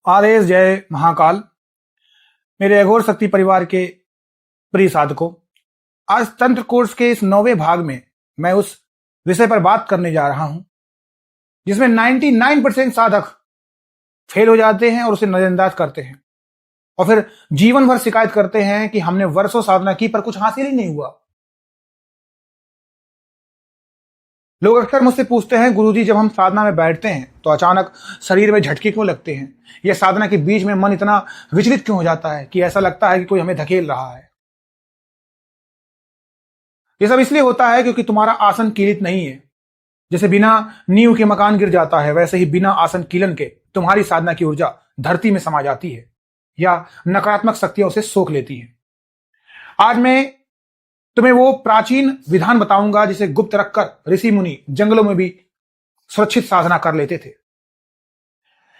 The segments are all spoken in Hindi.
आदेश जय महाकाल। मेरे अघोर शक्ति परिवार के प्रिय साधकों, आज तंत्र कोर्स के इस 9वें भाग में मैं उस विषय पर बात करने जा रहा हूं जिसमें 99% साधक फेल हो जाते हैं और उसे नजरअंदाज करते हैं और फिर जीवन भर शिकायत करते हैं कि हमने वर्षों साधना की पर कुछ हासिल ही नहीं हुआ। लोग अक्सर मुझसे पूछते हैं, गुरुजी जब हम साधना में बैठते हैं तो अचानक शरीर में झटके क्यों लगते हैं, या साधना के बीच में मन इतना विचलित क्यों हो जाता है कि ऐसा लगता है कि कोई हमें धकेल रहा है। यह सब इसलिए होता है क्योंकि तुम्हारा आसन कीलित नहीं है। जैसे बिना नींव के मकान गिर जाता है, वैसे ही बिना आसन कीलन के तुम्हारी साधना की ऊर्जा धरती में समा जाती है या नकारात्मक शक्तियां उसे सोख लेती है। आज मैं तुम्हें वो प्राचीन विधान बताऊंगा जिसे गुप्त रखकर ऋषि मुनि जंगलों में भी सुरक्षित साधना कर लेते थे।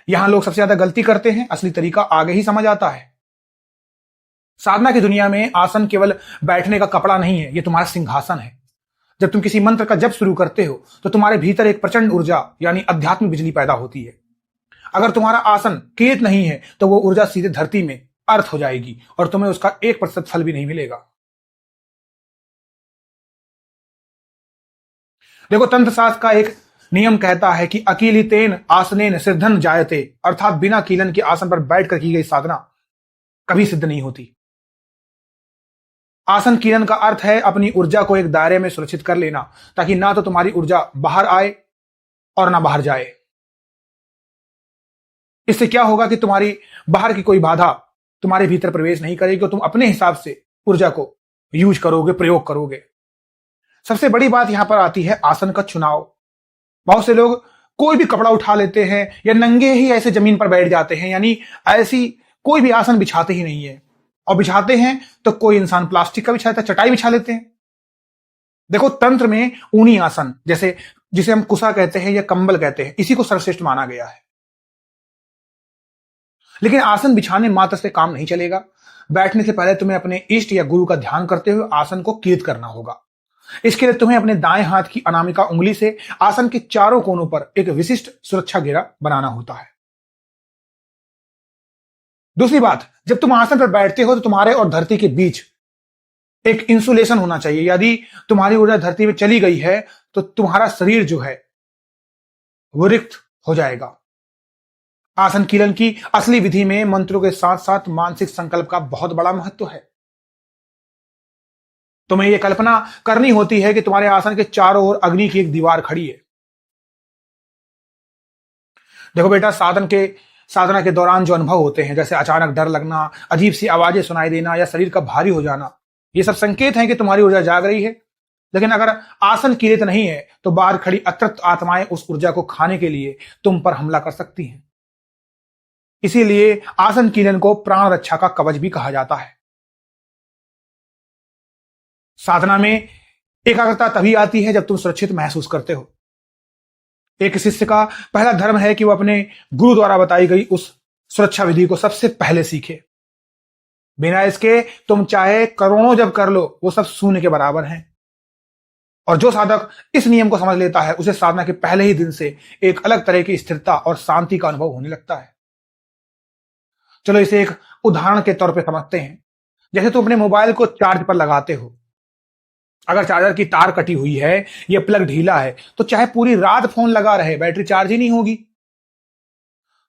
यहां लोग सबसे ज्यादा गलती करते हैं, असली तरीका आगे ही समझ आता है। साधना की दुनिया में आसन केवल बैठने का कपड़ा नहीं है, यह तुम्हारा सिंहासन है। जब तुम किसी मंत्र का जप शुरू करते हो तो तुम्हारे भीतर एक प्रचंड ऊर्जा यानी अध्यात्म बिजली पैदा होती है। अगर तुम्हारा आसन कीलित नहीं है तो वो ऊर्जा सीधे धरती में अर्थ हो जाएगी और तुम्हें उसका 1% फल भी नहीं मिलेगा। देखो, तंत्र शास्त्र का एक नियम कहता है कि अकीलितेन आसनेन सिद्धन जायते, अर्थात बिना कीलन के आसन पर बैठकर की गई साधना कभी सिद्ध नहीं होती। आसन कीलन का अर्थ है अपनी ऊर्जा को एक दायरे में सुरक्षित कर लेना, ताकि ना तो तुम्हारी ऊर्जा बाहर आए और ना बाहर जाए। इससे क्या होगा कि तुम्हारी बाहर की कोई बाधा तुम्हारे भीतर प्रवेश नहीं करेगी और तुम अपने हिसाब से ऊर्जा को यूज करोगे, प्रयोग करोगे। सबसे बड़ी बात यहां पर आती है आसन का चुनाव। बहुत से लोग कोई भी कपड़ा उठा लेते हैं या नंगे ही ऐसे जमीन पर बैठ जाते हैं, यानी ऐसी कोई भी आसन बिछाते ही नहीं है। और बिछाते हैं तो कोई इंसान प्लास्टिक का बिछाता है, चटाई बिछा लेते हैं। देखो, तंत्र में ऊनी आसन, जैसे जिसे हम कुसा कहते हैं या कंबल कहते हैं, इसी को सर्वश्रेष्ठ माना गया है। लेकिन आसन बिछाने मात्र से काम नहीं चलेगा। बैठने से पहले तुम्हें अपने इष्ट या गुरु का ध्यान करते हुए आसन को कीर्त करना होगा। इसके लिए तुम्हें अपने दाएं हाथ की अनामिका उंगली से आसन के चारों कोनों पर एक विशिष्ट सुरक्षा घेरा बनाना होता है। दूसरी बात, जब तुम आसन पर बैठते हो तो तुम्हारे और धरती के बीच एक इंसुलेशन होना चाहिए। यदि तुम्हारी ऊर्जा धरती में चली गई है तो तुम्हारा शरीर जो है वो रिक्त हो जाएगा। आसन कीलन की असली विधि में मंत्रों के साथ साथ मानसिक संकल्प का बहुत बड़ा महत्व है। तुम्हें यह कल्पना करनी होती है कि तुम्हारे आसन के चारों ओर अग्नि की एक दीवार खड़ी है। देखो बेटा, साधना के दौरान जो अनुभव होते हैं, जैसे अचानक डर लगना, अजीब सी आवाजें सुनाई देना या शरीर का भारी हो जाना, ये सब संकेत हैं कि तुम्हारी ऊर्जा जाग रही है। लेकिन अगर आसन कीलित नहीं है तो बाहर खड़ी अतृप्त आत्माएं उस ऊर्जा को खाने के लिए तुम पर हमला कर सकती हैं। इसीलिए आसन कीलन को प्राण रक्षा का कवच भी कहा जाता है। साधना में एकाग्रता तभी आती है जब तुम सुरक्षित महसूस करते हो। एक शिष्य का पहला धर्म है कि वह अपने गुरु द्वारा बताई गई उस सुरक्षा विधि को सबसे पहले सीखे। बिना इसके तुम चाहे करोड़ों जब कर लो, वो सब शून्य के बराबर हैं। और जो साधक इस नियम को समझ लेता है, उसे साधना के पहले ही दिन से एक अलग तरह की स्थिरता और शांति का अनुभव होने लगता है। चलो इसे एक उदाहरण के तौर पर समझते हैं। जैसे तुम अपने मोबाइल को चार्ज पर लगाते हो। अगर चार्जर की तार कटी हुई है या प्लग ढीला है तो चाहे पूरी रात फोन लगा रहे, बैटरी चार्ज ही नहीं होगी।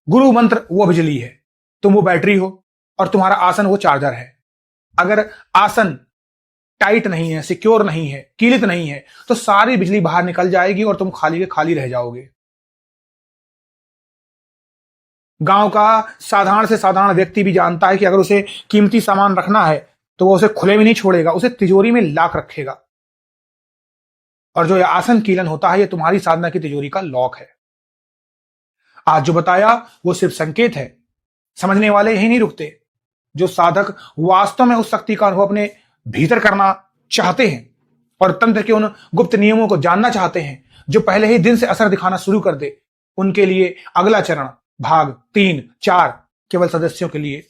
गुरु मंत्र वो बिजली है, तुम वो बैटरी हो और तुम्हारा आसन वो चार्जर है। अगर आसन टाइट नहीं है, सिक्योर नहीं है, कीलित नहीं है तो सारी बिजली बाहर निकल जाएगी और तुम खाली के खाली रह जाओगे। गांव का साधारण से साधारण व्यक्ति भी जानता है कि अगर उसे कीमती सामान रखना है तो वो उसे खुले में नहीं छोड़ेगा, उसे तिजोरी में लाक रखेगा। और जो यह आसन कीलन होता है, यह तुम्हारी साधना की तिजोरी का लॉक है। आज जो बताया वो सिर्फ संकेत है। समझने वाले यही नहीं रुकते। जो साधक वास्तव में उस शक्ति का अनुभव अपने भीतर करना चाहते हैं और तंत्र के उन गुप्त नियमों को जानना चाहते हैं जो पहले ही दिन से असर दिखाना शुरू कर दे, उनके लिए अगला चरण भाग 3, 4 केवल सदस्यों के लिए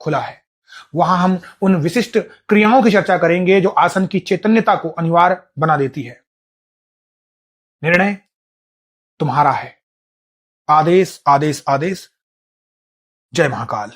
खुला है। वहां हम उन विशिष्ट क्रियाओं की चर्चा करेंगे जो आसन की चैतन्यता को अनिवार्य बना देती है। निर्णय तुम्हारा है। आदेश आदेश आदेश। जय महाकाल।